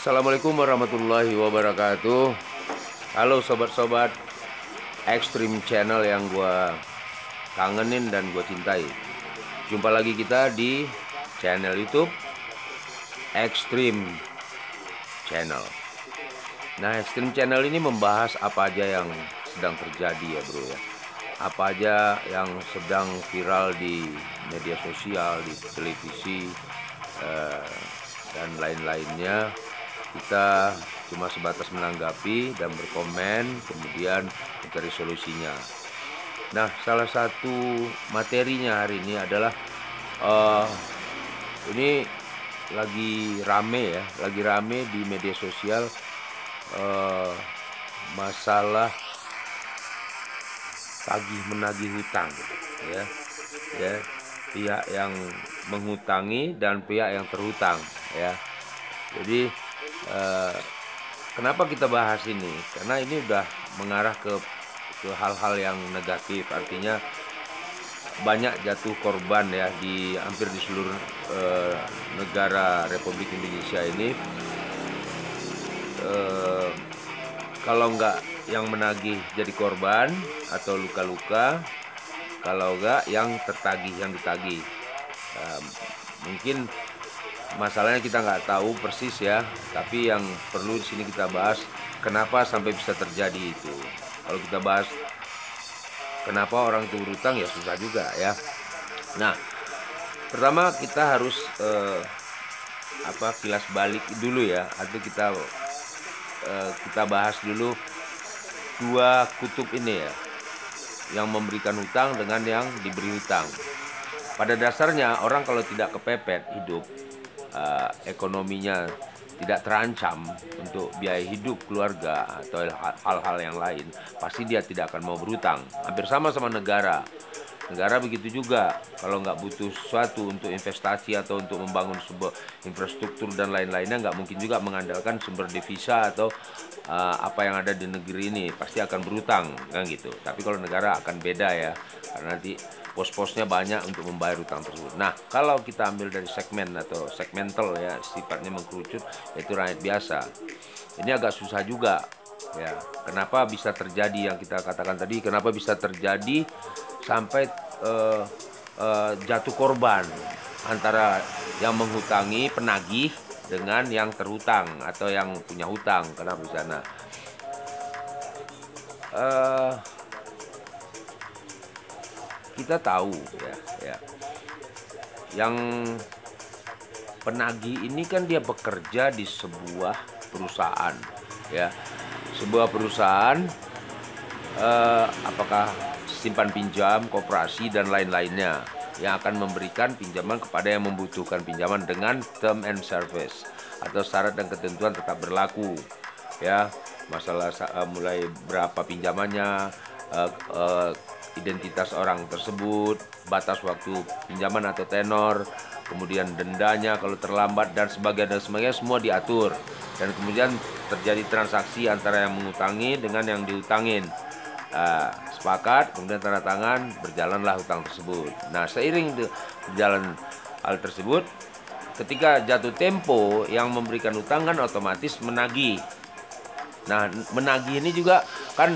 Assalamualaikum warahmatullahi wabarakatuh. Halo sobat-sobat Extreme Channel yang gue kangenin dan gue cintai. Jumpa lagi kita di channel YouTube Extreme Channel. Nah, Extreme Channel ini membahas apa aja yang sedang terjadi ya bro ya. Apa aja yang sedang viral di media sosial, di televisi, dan lain-lainnya. Kita cuma sebatas menanggapi dan berkomen, kemudian mencari solusinya. Nah, salah satu materinya hari ini adalah ini lagi rame di media sosial, masalah tagih menagih hutang, ya, pihak yang menghutangi dan pihak yang terhutang, ya. Jadi kenapa kita bahas ini? Karena ini udah mengarah ke hal-hal yang negatif. Artinya banyak jatuh korban ya di hampir di seluruh negara Republik Indonesia ini. Kalau nggak yang menagih jadi korban atau luka-luka, kalau nggak yang tertagih, yang ditagih. Mungkin masalahnya kita nggak tahu persis ya, tapi yang perlu di sini kita bahas kenapa sampai bisa terjadi itu. Kalau kita bahas kenapa orang itu berutang ya susah juga ya. Nah, pertama kita harus kilas balik dulu ya, atau kita bahas dulu dua kutub ini ya, yang memberikan hutang dengan yang diberi hutang. Pada dasarnya orang kalau tidak kepepet hidup, ekonominya tidak terancam untuk biaya hidup keluarga atau hal-hal yang lain, pasti dia tidak akan mau berhutang. Hampir sama negara. Negara begitu juga, kalau nggak butuh sesuatu untuk investasi atau untuk membangun sebuah infrastruktur dan lain-lainnya, nggak mungkin juga mengandalkan sumber devisa atau apa yang ada di negeri ini, pasti akan berhutang kan gitu. Tapi kalau negara akan beda ya, karena nanti pos-posnya banyak untuk membayar hutang tersebut. Nah, kalau kita ambil dari segmen atau segmental ya, sifatnya mengkerucut, yaitu rakyat biasa. Ini agak susah juga ya. Kenapa bisa terjadi yang kita katakan tadi? Kenapa bisa terjadi sampai jatuh korban antara yang menghutangi, penagih, dengan yang terhutang atau yang punya hutang? Kenapa di sana? Kita tahu ya, yang penagih ini kan dia bekerja di sebuah perusahaan ya, sebuah perusahaan, apakah simpan pinjam, koperasi dan lain-lainnya, yang akan memberikan pinjaman kepada yang membutuhkan pinjaman dengan term and service atau syarat dan ketentuan tetap berlaku ya. Masalah mulai berapa pinjamannya, identitas orang tersebut, batas waktu pinjaman atau tenor, kemudian dendanya kalau terlambat dan sebagainya, semua diatur. Dan kemudian terjadi transaksi antara yang mengutangi dengan yang dihutangin. Sepakat, kemudian tanda tangan, berjalanlah hutang tersebut. Nah, seiring berjalan hal tersebut, ketika jatuh tempo, yang memberikan hutang kan otomatis menagih. Nah, menagih ini juga kan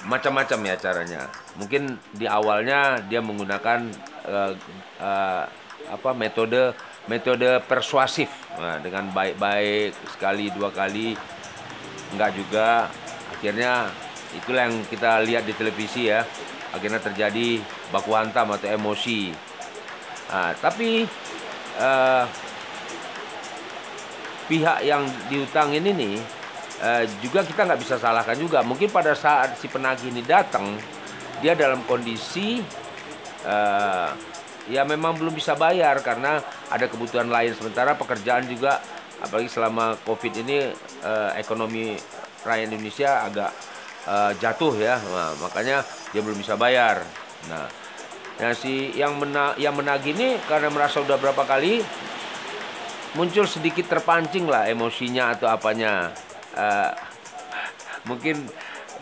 macam-macam ya caranya. Mungkin di awalnya dia menggunakan metode persuasif, nah, dengan baik-baik, sekali dua kali enggak juga. Akhirnya itulah yang kita lihat di televisi ya, akhirnya terjadi baku hantam atau emosi. Nah, tapi pihak yang dihutangin ini juga kita nggak bisa salahkan juga. Mungkin pada saat si penagih ini datang, dia dalam kondisi ya memang belum bisa bayar karena ada kebutuhan lain. Sementara pekerjaan juga, apalagi selama COVID ini, ekonomi rakyat Indonesia agak jatuh ya. Nah, makanya dia belum bisa bayar. Nah, si yang menagih ini karena merasa udah berapa kali, muncul sedikit terpancing lah emosinya atau apanya. Mungkin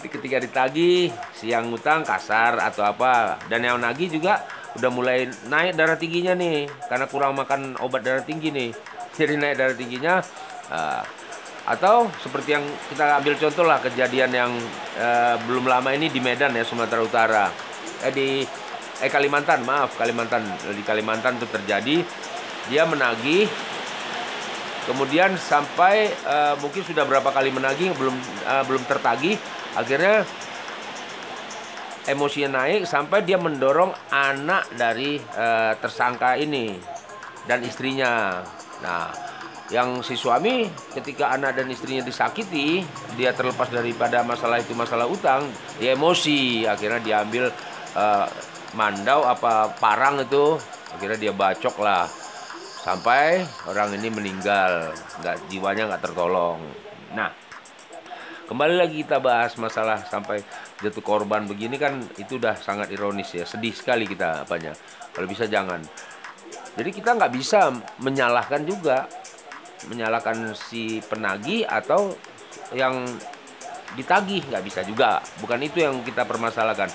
ketika ditagih, si yang ngutang kasar atau apa, dan yang nagih juga udah mulai naik darah tingginya nih, karena kurang makan obat darah tinggi nih. Jadi naik darah tingginya, Atau seperti yang kita ambil contoh lah kejadian yang belum lama ini di Medan ya, Sumatera Utara. Kalimantan, maaf, Kalimantan. Di Kalimantan itu terjadi, dia menagih, kemudian sampai mungkin sudah berapa kali menagih belum tertagih, akhirnya emosinya naik sampai dia mendorong anak dari tersangka ini dan istrinya. Nah, yang si suami ketika anak dan istrinya disakiti, dia terlepas daripada masalah itu masalah utang, dia emosi, akhirnya dia ambil mandau apa parang itu, akhirnya dia bacok lah sampai orang ini meninggal, jiwanya nggak tertolong. Nah, kembali lagi kita bahas masalah sampai jatuh korban begini kan, itu udah sangat ironis ya, sedih sekali kita apanya. Kalau bisa jangan. Jadi kita nggak bisa menyalahkan si penagih atau yang ditagih, nggak bisa juga. Bukan itu yang kita permasalahkan.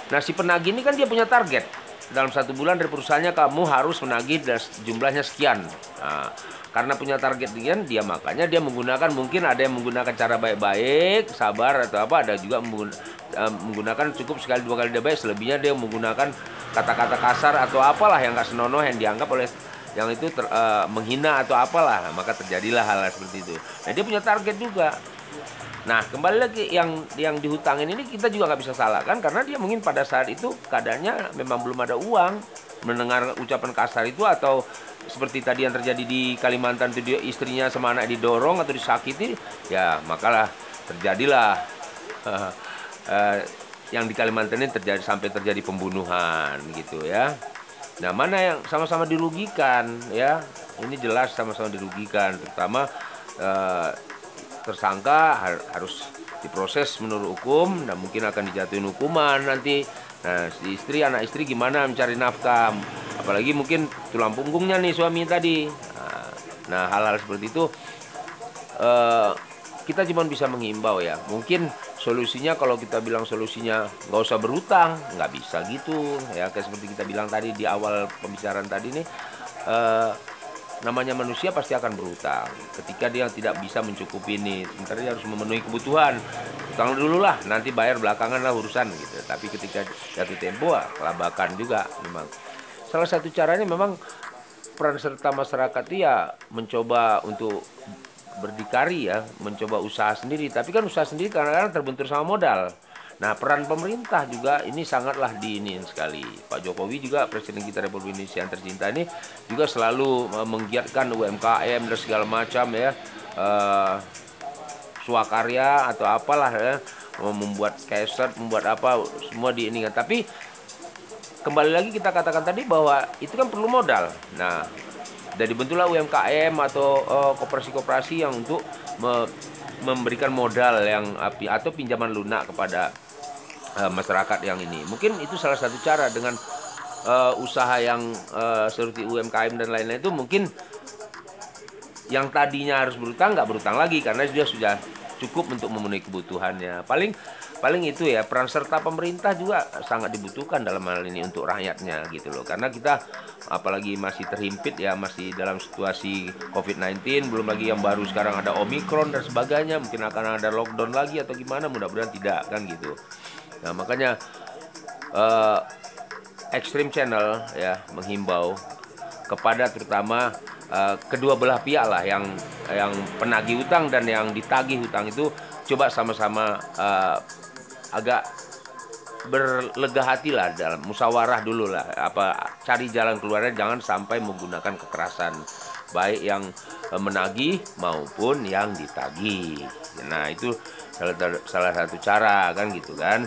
Nah, si penagih ini kan dia punya target. Dalam 1 bulan dari perusahaannya kamu harus menagih jumlahnya sekian. Nah, karena punya target dia makanya dia menggunakan, mungkin ada yang menggunakan cara baik-baik, sabar atau apa, ada juga menggunakan cukup sekali 2 kali dia baik, selebihnya dia menggunakan kata-kata kasar atau apalah yang nggak senonoh yang dianggap oleh yang itu menghina atau apalah, maka terjadilah hal seperti itu. Nah, dia punya target juga. Nah, kembali lagi yang dihutangin ini kita juga nggak bisa salahkan karena dia mungkin pada saat itu keadaannya memang belum ada uang, mendengar ucapan kasar itu, atau seperti tadi yang terjadi di Kalimantan itu, dia istrinya sama anak didorong atau disakiti, ya makalah terjadilah yang di Kalimantan ini sampai terjadi pembunuhan gitu ya. Nah, mana yang sama-sama dirugikan ya? Ini jelas sama-sama dirugikan, terutama tersangka harus diproses menurut hukum dan mungkin akan dijatuhin hukuman nanti. Nah, si anak istri gimana mencari nafkah? Apalagi mungkin tulang punggungnya nih suami tadi. Nah, hal-hal seperti itu kita cuma bisa menghimbau ya. Mungkin solusinya, kalau kita bilang solusinya nggak usah berhutang, nggak bisa gitu ya. Kayak seperti kita bilang tadi di awal pembicaraan tadi nih, namanya manusia pasti akan berhutang ketika dia tidak bisa mencukupi ini. Sementara dia harus memenuhi kebutuhan, utang dulu lah, nanti bayar belakangan lah urusan gitu. Tapi ketika jatuh tempo, kelabakan juga memang. Salah satu caranya memang peran serta masyarakat ya mencoba untuk berdikari ya, mencoba usaha sendiri. Tapi kan usaha sendiri kadang-kadang terbentur sama modal. Nah, peran pemerintah juga ini sangatlah diinin sekali. Pak Jokowi juga, Presiden kita Republik Indonesia yang tercinta ini, juga selalu menggiatkan UMKM dan segala macam ya, swakarya atau apalah ya, membuat keset, membuat apa, semua diinginkan. Tapi kembali lagi kita katakan tadi bahwa itu kan perlu modal. Nah, dari bentuklah UMKM atau koperasi-koperasi yang untuk memberikan modal yang atau pinjaman lunak kepada masyarakat yang ini. Mungkin itu salah satu cara dengan usaha yang seperti UMKM dan lain-lain itu, mungkin yang tadinya harus berutang nggak berutang lagi karena dia sudah cukup untuk memenuhi kebutuhannya. Paling itu ya, peran serta pemerintah juga sangat dibutuhkan dalam hal ini untuk rakyatnya gitu loh. Karena kita apalagi masih terhimpit ya, masih dalam situasi COVID-19, belum lagi yang baru sekarang ada Omikron dan sebagainya, mungkin akan ada lockdown lagi atau gimana, mudah-mudahan tidak kan gitu. Nah, makanya Extreme Channel ya menghimbau kepada terutama kedua belah pihak lah, yang penagih utang dan yang ditagih utang itu, coba sama-sama agak berlega hati lah, dalam musyawarah dulu lah, cari jalan keluarnya, jangan sampai menggunakan kekerasan, baik yang menagih maupun yang ditagih. Nah, itu salah satu cara kan gitu kan.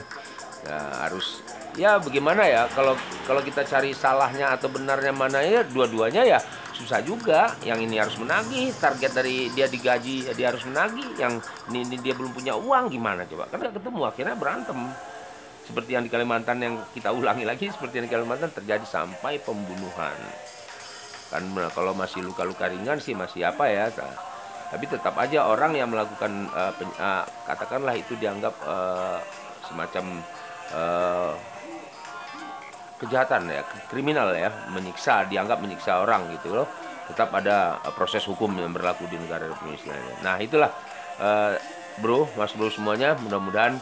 Nah, harus ya bagaimana ya, kalau kita cari salahnya atau benarnya mana ya, dua-duanya ya susah juga. Yang ini harus menagih, target dari dia digaji, dia harus menagih. Yang ini dia belum punya uang, gimana coba? Kan nggak ketemu, akhirnya berantem. Seperti yang di Kalimantan, yang kita ulangi lagi, seperti yang di Kalimantan terjadi sampai pembunuhan. Kan kalau masih luka-luka ringan sih masih apa ya. Tapi tetap aja orang yang melakukan katakanlah itu dianggap semacam kejahatan ya, kriminal ya, dianggap menyiksa orang gitu loh. tetap ada proses hukum yang berlaku di negara Indonesia. Nah, itulah bro, Mas Bro semuanya, mudah-mudahan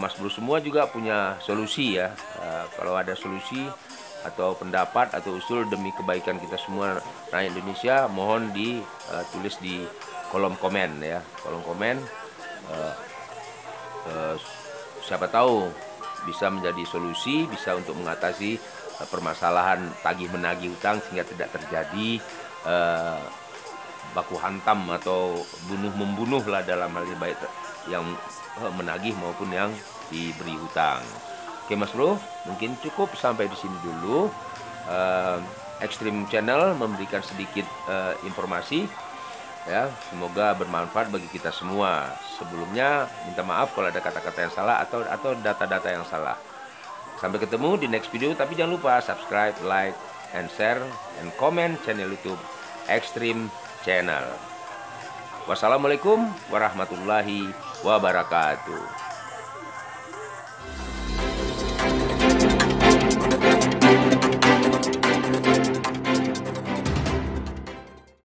Mas Bro semua juga punya solusi ya. Kalau ada solusi atau pendapat atau usul demi kebaikan kita semua rakyat Indonesia, mohon ditulis di kolom komen ya, kolom komen. Siapa tahu bisa menjadi solusi, bisa untuk mengatasi permasalahan tagih menagih utang sehingga tidak terjadi baku hantam atau bunuh membunuh lah dalam hal ini, baik yang menagih maupun yang diberi hutang. Oke Mas Bro, mungkin cukup sampai di sini dulu. Extreme Channel memberikan sedikit informasi ya, semoga bermanfaat bagi kita semua. Sebelumnya minta maaf kalau ada kata-kata yang salah atau data-data yang salah. Sampai ketemu di next video, tapi jangan lupa subscribe, like, and share, and comment channel YouTube Extreme Channel. Wassalamualaikum warahmatullahi wabarakatuh.